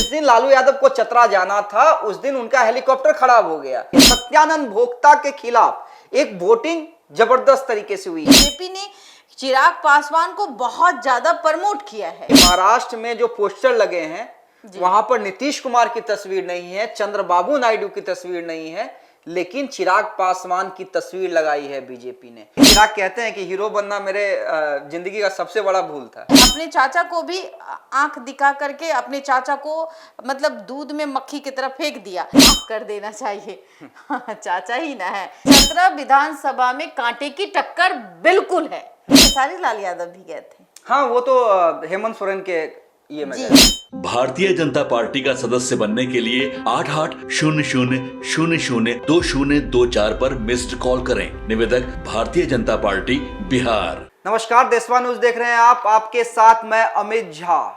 जिस दिन लालू यादव को चतरा जाना था उस दिन उनका हेलीकॉप्टर खराब हो गया। सत्यानंद भोक्ता के खिलाफ एक वोटिंग जबरदस्त तरीके से हुई। बीजेपी ने चिराग पासवान को बहुत ज्यादा प्रमोट किया है। महाराष्ट्र में जो पोस्टर लगे हैं वहां पर नीतीश कुमार की तस्वीर नहीं है, चंद्रबाबू नायडू की तस्वीर नहीं है, लेकिन चिराग पासवान की तस्वीर लगाई है बीजेपी ने। चिराग कहते हैं कि हीरो बनना मेरे जिंदगी का सबसे बड़ा भूल था। अपने चाचा को भी आंख दिखा करके अपने चाचा को मतलब दूध में मक्खी की तरह फेंक दिया। माफ कर देना चाहिए चाचा ही ना है। 17 विधानसभा में कांटे की टक्कर बिल्कुल है। खेसारी लाल यादव भी गए थे। हाँ, वो तो हेमंत सोरेन के ये में गए। भारतीय जनता पार्टी का सदस्य बनने के लिए 8800002024 पर मिस्ड कॉल करें। निवेदक भारतीय जनता पार्टी बिहार। नमस्कार, देशवा न्यूज देख रहे हैं आप। आपके साथ मैं अमित झा।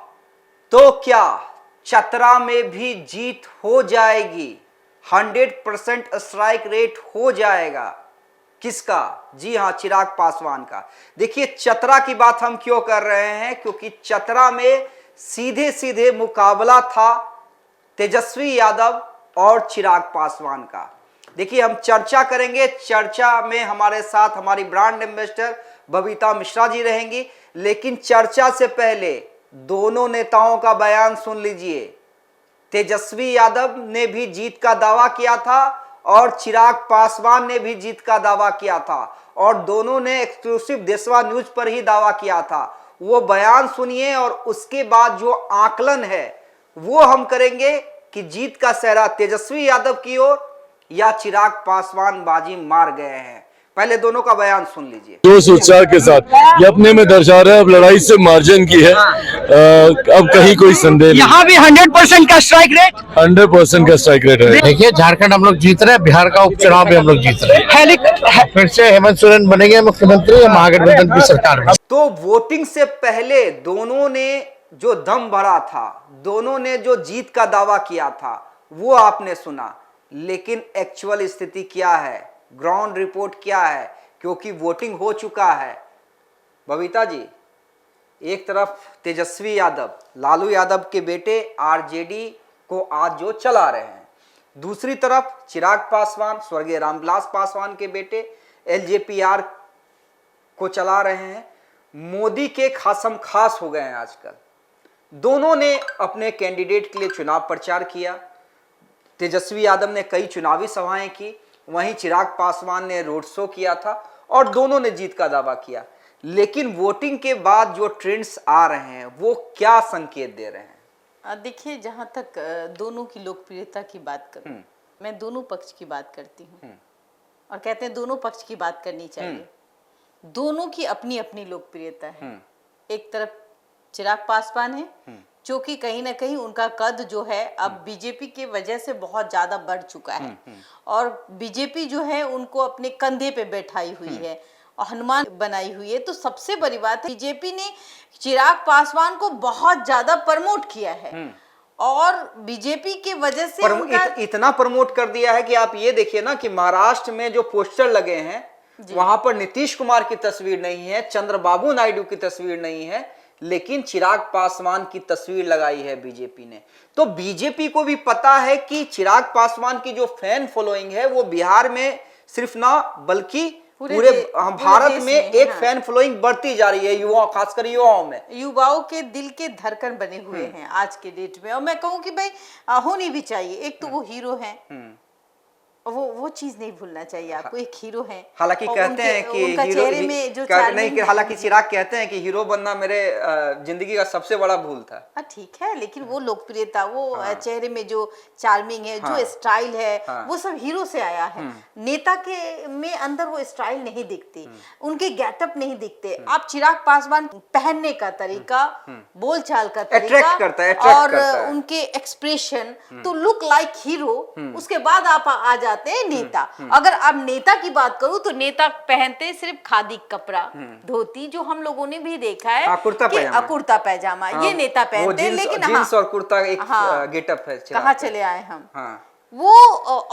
तो क्या चतरा में भी जीत हो जाएगी? 100% स्ट्राइक रेट हो जाएगा। किसका? जी हाँ, चिराग पासवान का। देखिए, चतरा की बात हम क्यों कर रहे हैं, क्योंकि चतरा में सीधे सीधे मुकाबला था तेजस्वी यादव और चिराग पासवान का। देखिए, हम चर्चा करेंगे। चर्चा में हमारे साथ हमारी ब्रांड एम्बेसडर बबीता मिश्रा जी रहेंगी। लेकिन चर्चा से पहले दोनों नेताओं का बयान सुन लीजिए। तेजस्वी यादव ने भी जीत का दावा किया था और चिराग पासवान ने भी जीत का दावा किया था, और दोनों ने एक्सक्लूसिव देशवा न्यूज पर ही दावा किया था। वो बयान सुनिए और उसके बाद जो आकलन है वो हम करेंगे कि जीत का सेहरा तेजस्वी यादव की ओर या चिराग पासवान बाजी मार गए हैं। पहले दोनों का बयान सुन लीजिए। जोश उत्साह के साथ ये अपने में दर्शा रहे हैं। अब लड़ाई से मार्जिन की है, अब कहीं कोई संदेह नहीं। यहाँ भी 100% का स्ट्राइक रेट 100% का स्ट्राइक रेट है। देखिए, झारखंड हम लोग जीत रहे हैं, बिहार का उपचुनाव भी हम लोग जीत रहे हैं। फिर से हेमंत सोरेन बनेंगे मुख्यमंत्री, महागठबंधन की सरकार में। तो वोटिंग से पहले दोनों ने जो दम भरा था, दोनों ने जो जीत का दावा किया था, वो आपने सुना। लेकिन एक्चुअल स्थिति क्या है, ग्राउंड रिपोर्ट क्या है, क्योंकि वोटिंग हो चुका है। बबीता जी, एक तरफ तेजस्वी यादव लालू यादव के बेटे आरजेडी को आज जो चला रहे हैं, दूसरी तरफ चिराग पासवान स्वर्गीय रामविलास पासवान के बेटे एलजेपीआर को चला रहे हैं। मोदी के खासम खास हो गए हैं आजकल। दोनों ने अपने कैंडिडेट के लिए चुनाव प्रचार किया। तेजस्वी यादव ने कई चुनावी सभाएं की, वहीं चिराग पासवान ने रोड शो किया था और दोनों ने जीत का दावा किया। लेकिन वोटिंग के बाद जो ट्रेंड्स आ रहे हैं वो क्या संकेत दे रहे हैं? देखिए, जहां तक दोनों की लोकप्रियता की बात करूं, मैं दोनों पक्ष की बात करती हूं और कहते हैं दोनों पक्ष की बात करनी चाहिए। दोनों की अपनी अपनी लोकप्रियता है। एक तरफ चिराग पासवान है जो कि कहीं ना कहीं उनका कद जो है अब बीजेपी के वजह से बहुत ज्यादा बढ़ चुका है, और बीजेपी जो है उनको अपने कंधे पे बैठाई हुई है और हनुमान बनाई हुई है। तो सबसे बड़ी बात है, बीजेपी ने चिराग पासवान को बहुत ज्यादा प्रमोट किया है और बीजेपी के वजह से इतना प्रमोट कर दिया है कि आप ये देखिए ना कि महाराष्ट्र में जो पोस्टर लगे हैं वहां पर नीतीश कुमार की तस्वीर नहीं है, चंद्रबाबू नायडू की तस्वीर नहीं है, लेकिन चिराग पासवान की तस्वीर लगाई है बीजेपी ने। तो बीजेपी को भी पता है कि चिराग पासवान की जो फैन फॉलोइंग है वो बिहार में सिर्फ ना बल्कि पूरे भारत में एक फैन फॉलोइंग बढ़ती जा रही है, युवाओं, खासकर युवाओं में। युवाओं के दिल के धड़कन बने हुए हैं आज के डेट में, और मैं कहूँ कि भाई होनी भी चाहिए। एक तो वो हीरो है, वो चीज नहीं भूलना चाहिए आपको। एक हीरो है, हालांकि कहते हैं कि चेहरे में जो नहीं, हालांकि चिराग कहते हैं कि हीरो बनना मेरे जिंदगी का सबसे बड़ा भूल था। ठीक है, लेकिन वो लोकप्रियता, वो चेहरे में जो चार्मिंग है, जो स्टाइल है, वो सब हीरो से आया है। नेता के में अंदर वो स्टाइल नहीं दिखती, उनके गेटअप नहीं दिखते। आप चिराग पासवान पहनने का तरीका, बोलचाल का तरीका और उनके एक्सप्रेशन, तो लुक लाइक हीरो। उसके बाद आप आ जाते हैं नेता। अगर अब नेता की बात करूं तो नेता पहनते सिर्फ खादी कपड़ा, धोती, जो हम लोगों ने भी देखा है, कुर्ता पैजामा, ये नेता पहनते हैं। लेकिन जींस और कुर्ता एक गेटअप है। कहाँ चले आए हम? वो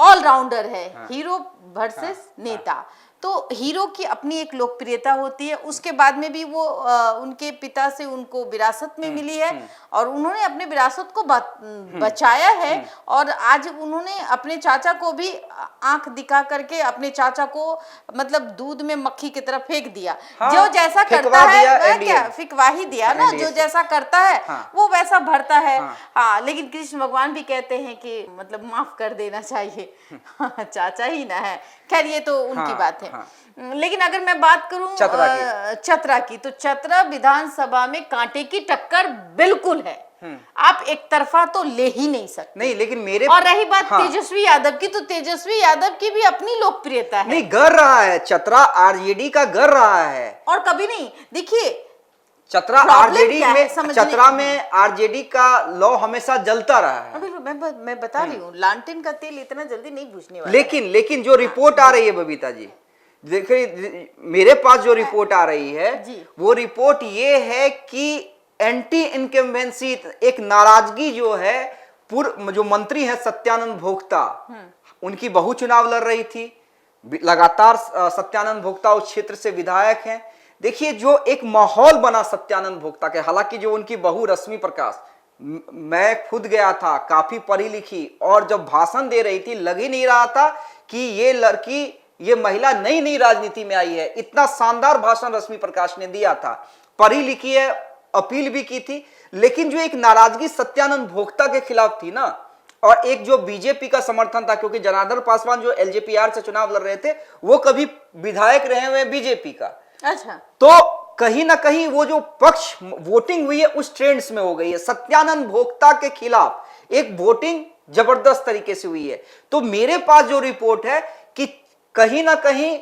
ऑलराउंडर है, हीरो वर्सेस नेता। तो हीरो की अपनी एक लोकप्रियता होती है, उसके बाद में भी वो उनके पिता से उनको विरासत में मिली है और उन्होंने अपने विरासत को बचाया है और आज उन्होंने अपने चाचा को भी आंख दिखा करके अपने चाचा को मतलब दूध में मक्खी की तरह फेंक दिया। हाँ, जो जैसा करता है क्या फिकवा ही दिया ना, जो जैसा करता है वो वैसा भरता है। हाँ, लेकिन कृष्ण भगवान भी कहते हैं कि मतलब माफ कर देना चाहिए, चाचा ही ना है। खैर ये तो उनकी बात है। लेकिन अगर मैं बात करूं चतरा की तो चतरा विधानसभा में कांटे की टक्कर बिल्कुल है। आप एक तरफा तो ले ही नहीं सकते। नहीं, लेकिन मेरे और रही बात तेजस्वी यादव की, तो तेजस्वी यादव की भी अपनी लोकप्रियता है। नहीं, गढ़ रहा है चतरा, आरजेडी का गढ़ रहा है। और कभी नहीं, देखिए चतरा आरजेडी में, चतरा में आरजेडी का लौ हमेशा जलता रहा है। अभी मैं बता रही हूँ, लालटेन का तेल इतना जल्दी नहीं बुझने वाला। लेकिन जो रिपोर्ट आ रही है बबीता जी, देखिए मेरे पास जो रिपोर्ट आ रही है वो रिपोर्ट ये है कि एंटी इनकम्बेंसी, एक नाराजगी जो है, जो मंत्री है सत्यानंद भोक्ता, उनकी बहू चुनाव लड़ रही थी लगातार। सत्यानंद भोक्ता उस क्षेत्र से विधायक हैं। देखिए जो एक माहौल बना सत्यानंद भोक्ता के, हालांकि जो उनकी बहू रश्मि प्रकाश, मैं खुद गया था, काफी पढ़ी लिखी, और जब भाषण दे रही थी लग ही नहीं रहा था कि ये लड़की, ये महिला नई नई राजनीति में आई है। इतना शानदार भाषण रश्मि प्रकाश ने दिया था, पढ़ी लिखी है, अपील भी की थी। लेकिन जो एक नाराजगी सत्यानंद भोक्ता के खिलाफ थी ना, और एक जो बीजेपी का समर्थन था, क्योंकि जनार्दन पासवान जो एलजेपीआर से चुनाव लड़ रहे थे वो कभी विधायक रहे हुए बीजेपी का। अच्छा, तो कहीं ना कहीं वो जो पक्ष वोटिंग हुई है उस ट्रेंड्स में हो गई है। सत्यानंद भोक्ता के खिलाफ एक वोटिंग जबरदस्त तरीके से हुई है। तो मेरे पास जो रिपोर्ट है कि कहीं ना कहीं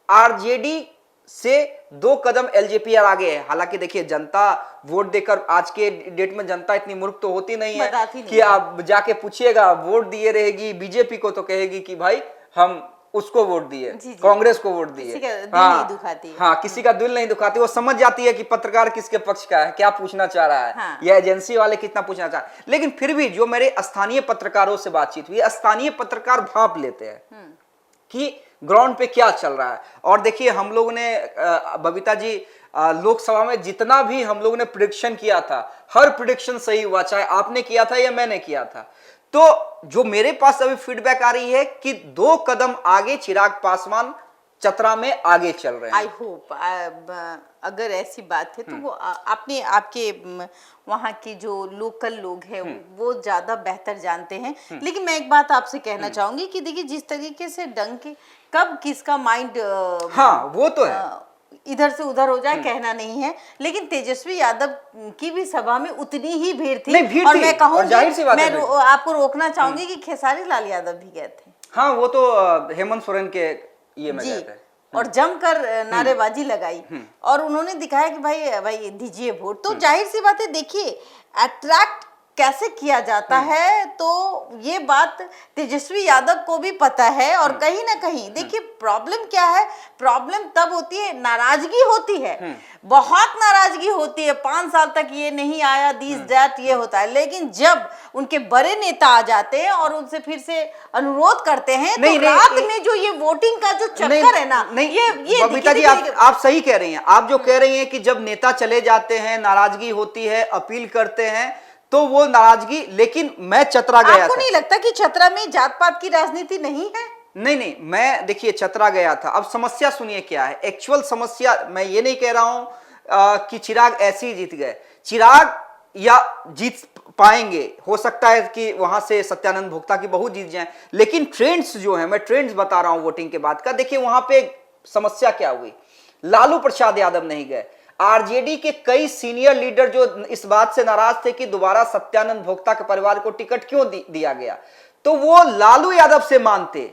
आरजेडी से 2 कदम एलजेपीआर आगे है। हालांकि देखिए जनता वोट देकर, आज के डेट में जनता इतनी मूर्ख तो होती नहीं है कि आप जाके पूछिएगा, वोट दिए रहेगी बीजेपी को तो कहेगी कि भाई हम उसको वोट दिए, कांग्रेस को वोट दिए। किसी का दिल नहीं दुखाती है। हाँ, किसी का दिल नहीं दुखाती। वो समझ जाती है कि पत्रकार किसके पक्ष का है, क्या पूछना चाह रहा है, या एजेंसी वाले कितना पूछना चाह रहे हैं। लेकिन फिर भी जो मेरे स्थानीय पत्रकारों से बातचीत हुई, स्थानीय पत्रकार भांप लेते हैं कि ग्राउंड पे क्या चल रहा है। और देखिए हम लोग ने बबीता जी लोकसभा में जितना भी हम लोग ने प्रेडिक्शन किया था, हर प्रेडिक्शन सही हुआ, चाहे आपने किया था या मैंने किया था। तो जो मेरे पास अभी फीडबैक आ रही है कि 2 कदम आगे चिराग पासवान चतरा में आगे चल रहे हैं। आई होप अगर ऐसी बात है तो वो आपने आपके वहाँ के जो लोकल लोग हैं वो ज्यादा बेहतर जानते हैं। लेकिन मैं एक बात आपसे कहना चाहूंगी कि देखिए जिस तरीके से डंक कब किसका माइंड हाँ वो तो है, इधर से उधर हो जाए कहना नहीं है। लेकिन तेजस्वी यादव की भी सभा में उतनी ही भीड़ थी। नहीं, भीड़ और थी, मैं कहूँगी, मैं आपको रोकना चाहूंगी कि खेसारी लाल यादव भी गए थे। हाँ, वो तो हेमंत सोरेन के ये में गए थे और जमकर नारेबाजी लगाई और उन्होंने दिखाया कि भाई दीजिए वोट। तो जाहिर सी बात है, देखिए अट्रैक्ट कैसे किया जाता है, तो ये बात तेजस्वी यादव को भी पता है। और कहीं ना कहीं देखिए प्रॉब्लम क्या है, प्रॉब्लम तब होती है, नाराजगी होती है, बहुत नाराजगी होती है। 5 साल तक ये नहीं आया, दिस दैट ये होता है। लेकिन जब उनके बड़े नेता आ जाते हैं और उनसे फिर से अनुरोध करते हैं तो रात में जो ये वोटिंग का जो चक्कर है ना, ये बबीता जी आप सही कह रही हैं। आप जो कह रही हैं कि जब नेता चले जाते हैं, नाराजगी होती है, अपील करते हैं, तो वो नाराजगी। लेकिन मैं चतरा गया था। आपको नहीं लगता कि चतरा में जात पात की राजनीति नहीं है? नहीं, मैं देखिए चतरा गया था। अब समस्या सुनिए क्या है, एक्चुअल समस्या। मैं ये नहीं कह रहा हूं कि चिराग ऐसे ही जीत गए। चिराग या जीत पाएंगे, हो सकता है कि वहां से सत्यानंद भोक्ता की बहुत जीत जाए। लेकिन ट्रेंड्स जो है, मैं ट्रेंड्स बता रहा हूं वोटिंग के बाद का। देखिए वहां पे समस्या क्या हुई, लालू प्रसाद यादव नहीं गए। आरजेडी के कई सीनियर लीडर जो इस बात से नाराज थे कि दोबारा सत्यानंद भोक्ता के परिवार को टिकट क्यों दिया गया, तो वो लालू यादव से मानते।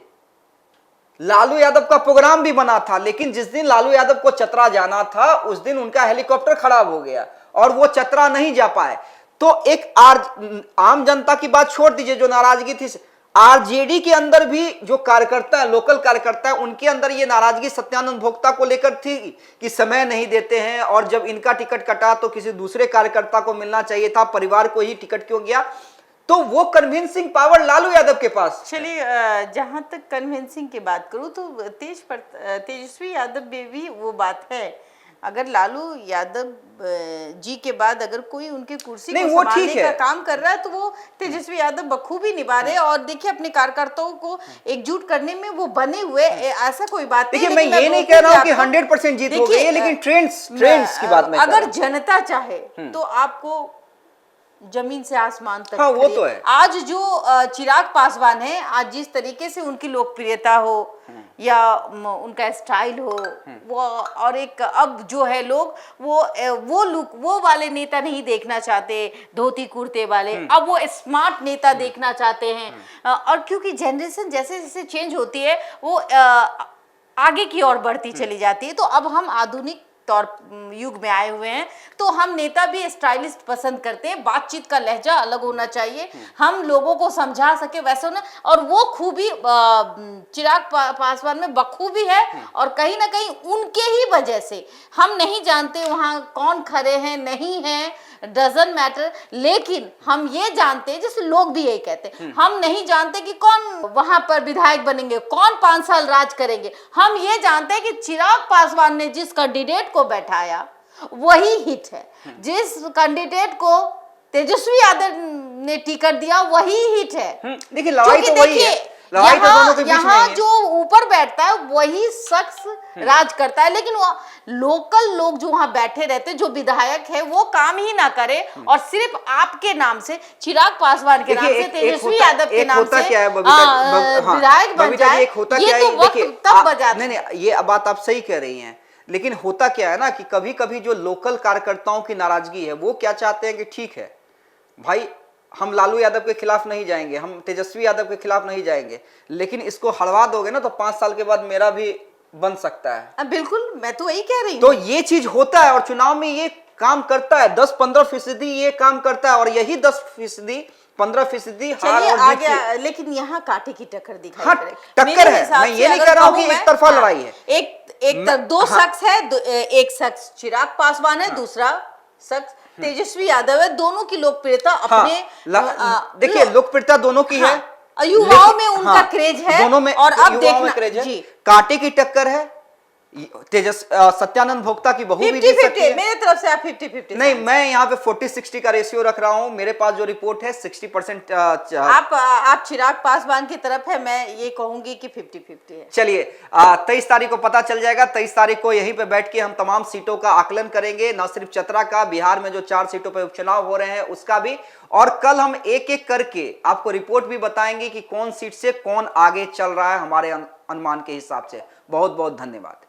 लालू यादव का प्रोग्राम भी बना था, लेकिन जिस दिन लालू यादव को चतरा जाना था उस दिन उनका हेलीकॉप्टर खराब हो गया और वो चतरा नहीं जा पाए। तो एक आम जनता की बात छोड़ दीजिए, जो नाराजगी थी, आरजेडी के अंदर भी जो कार्यकर्ता है, लोकल कार्यकर्ता है, उनके अंदर ये नाराजगी सत्यानंद भोक्ता को लेकर थी कि समय नहीं देते हैं, और जब इनका टिकट कटा तो किसी दूसरे कार्यकर्ता को मिलना चाहिए था, परिवार को ही टिकट क्यों गया। तो वो कन्विंसिंग पावर लालू यादव के पास। चलिए, जहां तक कन्विंसिंग की बात करूं तो तेजस्वी यादव में भी वो बात है। अगर लालू यादव जी के बाद अगर कोई उनकी कुर्सी को संभालने का काम कर रहा है तो वो तेजस्वी यादव बखूबी निभा रहे हैं। और देखिए, अपने कार्यकर्ताओं को एकजुट करने में वो बने हुए, ऐसा कोई बात नहीं। देखिए, मैं ये नहीं कह रहा हूं कि 100% जीत हो गई है, लेकिन ट्रेंड्स की बात मैं अगर जनता चाहे तो आपको जमीन से आसमान तक, हाँ, वो तो है। आज जो चिराग पासवान है, आज जिस तरीके से उनकी लोकप्रियता हो या उनका स्टाइल हो, वो और एक अब जो है लोग वो लुक, वो वाले नेता नहीं देखना चाहते धोती कुर्ते वाले, अब वो स्मार्ट नेता देखना चाहते हैं। और क्योंकि जनरेशन जैसे जैसे चेंज होती है वो आगे की ओर बढ़ती चली जाती है, तो अब हम आधुनिक तौर युग में आए हुए हैं, तो हम नेता भी स्टाइलिस्ट पसंद करते हैं। बातचीत का लहजा अलग होना चाहिए, हम लोगों को समझा सके वैसे होना। और वो खूबी चिराग पासवान में बखूबी है, और कहीं ना कहीं उनके ही वजह से हम नहीं जानते वहां कौन खड़े हैं नहीं हैं, डजंट मैटर, लेकिन हम ये जानते हैं, जैसे लोग भी यही कहते हैं, हम नहीं जानते कि कौन वहां पर विधायक बनेंगे, कौन 5 साल राज करेंगे। हम ये जानते हैं कि चिराग पासवान ने जिस कैंडिडेट को बैठाया वही हिट है, जिस कैंडिडेट को तेजस्वी यादव ने टिकट दिया वही हिट है। देखिए, लड़ाई तो वही है, लड़ाई तो दोनों के बीच में यहाँ है। जो ऊपर बैठता है वही शख्स राज करता है, लेकिन वो लोकल लोग जो वहां बैठे रहते, जो विधायक है वो काम ही ना करे और सिर्फ आपके नाम से, चिराग पासवान के नाम से, तेजस्वी यादव के नाम से विधायक बन जाए, ये तो वक्त तब बजाता है। नहीं, ये बात आप सही कह रही हैं, लेकिन होता क्या है ना कि कभी कभी जो लोकल कार्यकर्ताओं की नाराजगी है, वो क्या चाहते हैं कि ठीक है भाई, हम लालू यादव के खिलाफ नहीं जाएंगे, हम तेजस्वी यादव के खिलाफ नहीं जाएंगे, लेकिन इसको हड़वा दोगे ना तो 5 साल के बाद मेरा भी बन सकता है। बिल्कुल, मैं तो वही कह रही हूँ। तो ये चीज होता है और चुनाव में ये काम करता है, 10-15% ये काम करता है, और यही 10%-15% हार और जीत आगे, लेकिन यहाँ कांटे की टक्कर दिखाई हाँ, पड़े। टक्कर है, मैं ये नहीं कह रहा हूँ कि एक तरफा लड़ाई है। एक तरफ दो शख्स है, एक शख्स चिराग पासवान है, दूसरा शख्स तेजस्वी यादव है। दोनों की लोकप्रियता अपने, देखिए, लोकप्रियता दोनों की है, युवाओं में उनका क्रेज है, दोनों में, और अब देखना जी, कांटे की टक्कर है। सत्यानंद भोक्ता की बहू भी जीत सकती है। मेरे तरफ से आप 50-50 नहीं, मैं यहाँ पे 40-60 का रेशियो रख रहा हूँ। मेरे पास जो रिपोर्ट है 60% आप चिराग पासवान की तरफ है, मैं ये कहूंगी कि 50-50 है। चलिए, 23 तारीख को पता चल जाएगा। 23 तारीख को यहीं पे बैठ के हम तमाम सीटों का आकलन करेंगे, न सिर्फ चतरा का, बिहार में जो 4 सीटों पर उपचुनाव हो रहे हैं उसका भी, और कल हम एक एक करके आपको रिपोर्ट भी बताएंगे कि कौन सीट से कौन आगे चल रहा है हमारे अनुमान के हिसाब से। बहुत बहुत धन्यवाद।